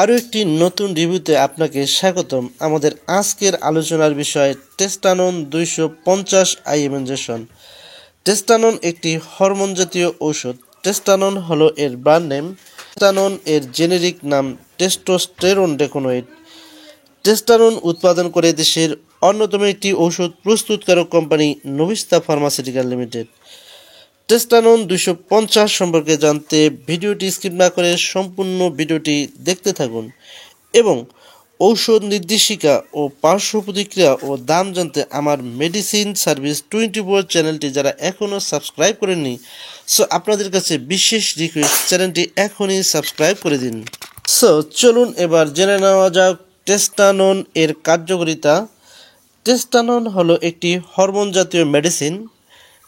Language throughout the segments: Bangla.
আরও একটি নতুন রিভিউতে আপনাকে স্বাগতম। আমাদের আজকের আলোচনার বিষয় টেস্টানন 250 IM ইনজেকশন। টেস্টানন একটি হরমোন জাতীয় ঔষধ। টেস্টানন হলো এর ব্র্যান্ড নেম। টেস্টানন এর জেনেরিক নাম টেস্টোস্টেরন ডেকোনোয়েড। টেস্টানন উৎপাদন করে দেশের অন্যতম একটি ঔষধ প্রস্তুতকারক কোম্পানি নভিস্তা ফার্মাসিউটিক্যাল লিমিটেড। টেস্টানন 250 সম্পর্কে জানতে ভিডিওটি স্কিপ না করে সম্পূর্ণ ভিডিওটি দেখতে থাকুন এবং ঔষধ নির্দেশিকা ও পার্শ্ব প্রতিক্রিয়া ও দাম জানতে আমার মেডিসিন সার্ভিস 24 চ্যানেলটি যারা এখনও সাবস্ক্রাইব করেননি, সো আপনাদের কাছে বিশেষ রিকোয়েস্ট, চ্যানেলটি এখনই সাবস্ক্রাইব করে দিন। সো চলুন এবার জেনে নেওয়া যাক টেস্টানন এর কার্যকারিতা। টেস্টানন হলো একটি হরমোন জাতীয় মেডিসিন।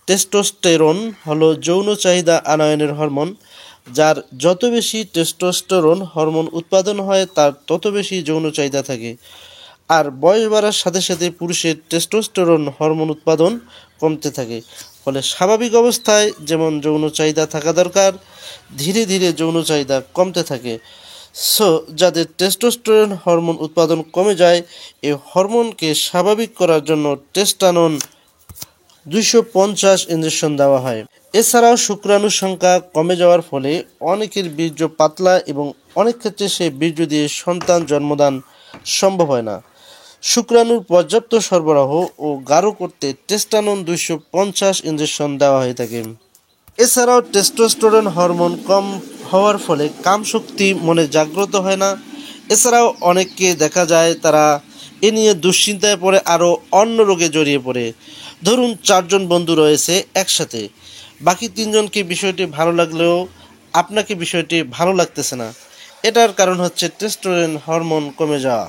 টেস্টোস্টেরন হলো যৌন চাহিদা আনয়নের হরমোন। যার যত বেশি টেস্টোস্টেরন হরমোন উৎপাদন হয় তার তত বেশি যৌন চাহিদা থাকে। আর বয়স বাড়ার সাথে সাথে পুরুষের টেস্টোস্টেরন হরমোন উৎপাদন কমতে থাকে। ফলে স্বাভাবিক অবস্থায় যেমন যৌন চাহিদা থাকা দরকার, ধীরে ধীরে যৌন চাহিদা কমতে থাকে। সো যাদের টেস্টোস্টেরন হরমোন উৎপাদন কমে যায়, এই হরমোনকে স্বাভাবিক করার জন্য টেস্টানন 250 ইনজেকশন দেওয়া হয়। এছাড়াও শুক্রাণুর সংখ্যা কমে যাওয়ার ফলে অনেকের বীর্য পাতলা এবং অনেক ক্ষেত্রে সেই বীর্য দিয়ে সন্তান জন্মদান সম্ভব হয় না। শুক্রাণুর পর্যাপ্ত সরবরাহ ও গাঢ় করতে টেস্টানন 250 ইনজেকশন দেওয়া হয়ে থাকে। এছাড়াও টেস্টোস্টেরন হরমোন কম হওয়ার ফলে কামশক্তি মনে জাগ্রত হয় না। এছাড়াও অনেককে দেখা যায় তারা এ নিয়ে দুশ্চিন্তায় পড়ে, আরও অন্য রোগে জড়িয়ে পড়ে। ধরুন 4 জন বন্ধু রয়েছে একসাথে, বাকি 3 জনকে বিষয়টি ভালো লাগলেও আপনাকে বিষয়টি ভালো লাগতেছে না। এটার কারণ হচ্ছে টেস্টোস্টেরন হরমোন কমে যাওয়া।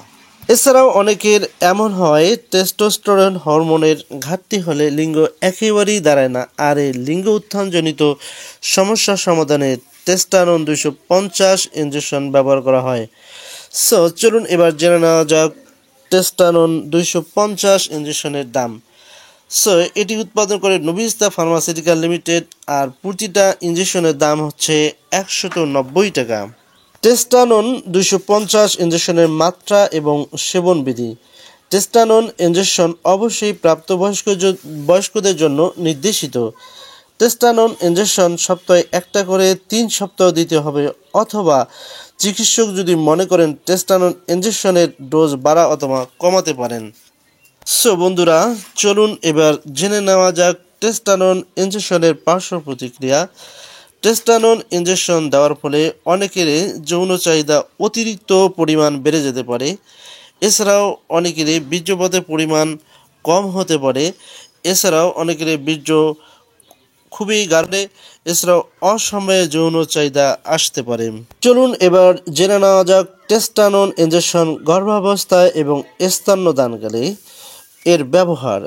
এছাড়াও অনেকের এমন হয় টেস্টোস্টেরন হরমোনের ঘাটতি হলে লিঙ্গ একেবারেই দাঁড়ায় না। আর এই লিঙ্গ উত্থানজনিত সমস্যা সমাধানে টেস্টানন 250 ইনজেকশন ব্যবহার করা হয়। সো চলুন এবার জেনে নেওয়া যাক টেস্টানন 250 ইনজেকশনের দাম। সো এটি উৎপাদন করে নভিস্তা ফার্মাসিউটিক্যাল লিমিটেড, আর প্রতিটা ইনজেকশনের দাম হচ্ছে 190 টাকা। টেস্টানন 250 ইনজেকশনের মাত্রা এবং সেবন বিধি। টেস্টানন ইনজেকশন অবশ্যই প্রাপ্তবয়স্কদের জন্য নির্দেশিত। টেস্টানন ইনজেকশন সপ্তাহে একটা করে 3 সপ্তাহ দিতে হবে, অথবা চিকিৎসক যদি মনে করেন টেস্টানন ইনজেকশনের ডোজ বাড়া অথবা কমাতে পারেন। সো বন্ধুরা, চলুন এবার জেনে নেওয়া যাক টেস্টানন ইনজেকশনের পার্শ্ব প্রতিক্রিয়া। টেস্টানন ইনজেকশন দেওয়ার ফলে অনেকের যৌন চাহিদা অতিরিক্ত পরিমাণ বেড়ে যেতে পারে। এছাড়াও অনেকের বীর্যপাতের পরিমাণ কম হতে পারে। এছাড়াও অনেকের বীর্য খুবই গাঢ়। এছাড়াও অসময়ে যৌন চাহিদা আসতে পারে। চলুন এবার জেনে নেওয়া যাক টেস্টানন ইনজেকশন গর্ভাবস্থায় এবং স্তন্যদানকালে এর ব্যবহার।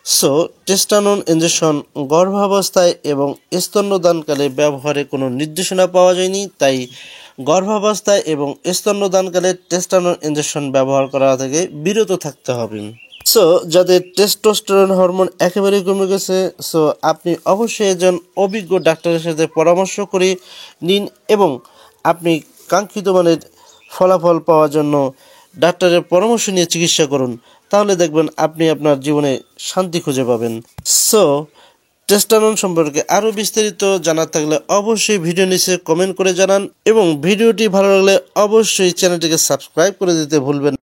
সো টেস্টানন ইনজেকশন গর্ভাবস্থায় এবং স্তন্যদানকালে ব্যবহারে কোনো নির্দেশনা পাওয়া যায়নি, তাই গর্ভাবস্থায় এবং স্তন্যদানকালে টেস্টানন ইনজেকশন ব্যবহার করা থেকে বিরত থাকতে হবে। সো যাদের টেস্টোস্টেরন হরমোন একেবারে কমে গেছে, সো আপনি অবশ্যই একজন অভিজ্ঞ ডাক্তারের সাথে পরামর্শ করে নিন এবং আপনি কাঙ্ক্ষিত মানের ফলাফল পাওয়ার জন্য ডাক্তারের পরামর্শ নিয়ে চিকিৎসা করুন। তাহলে দেখবেন আপনি আপনার জীবনে শান্তি খুঁজে পাবেন। সো টেস্টানন সম্পর্কে আরও বিস্তারিত জানার থাকলে অবশ্যই ভিডিও নিচে কমেন্ট করে জানান এবং ভিডিওটি ভালো লাগলে অবশ্যই চ্যানেলটিকে সাবস্ক্রাইব করে দিতে ভুলবেন না।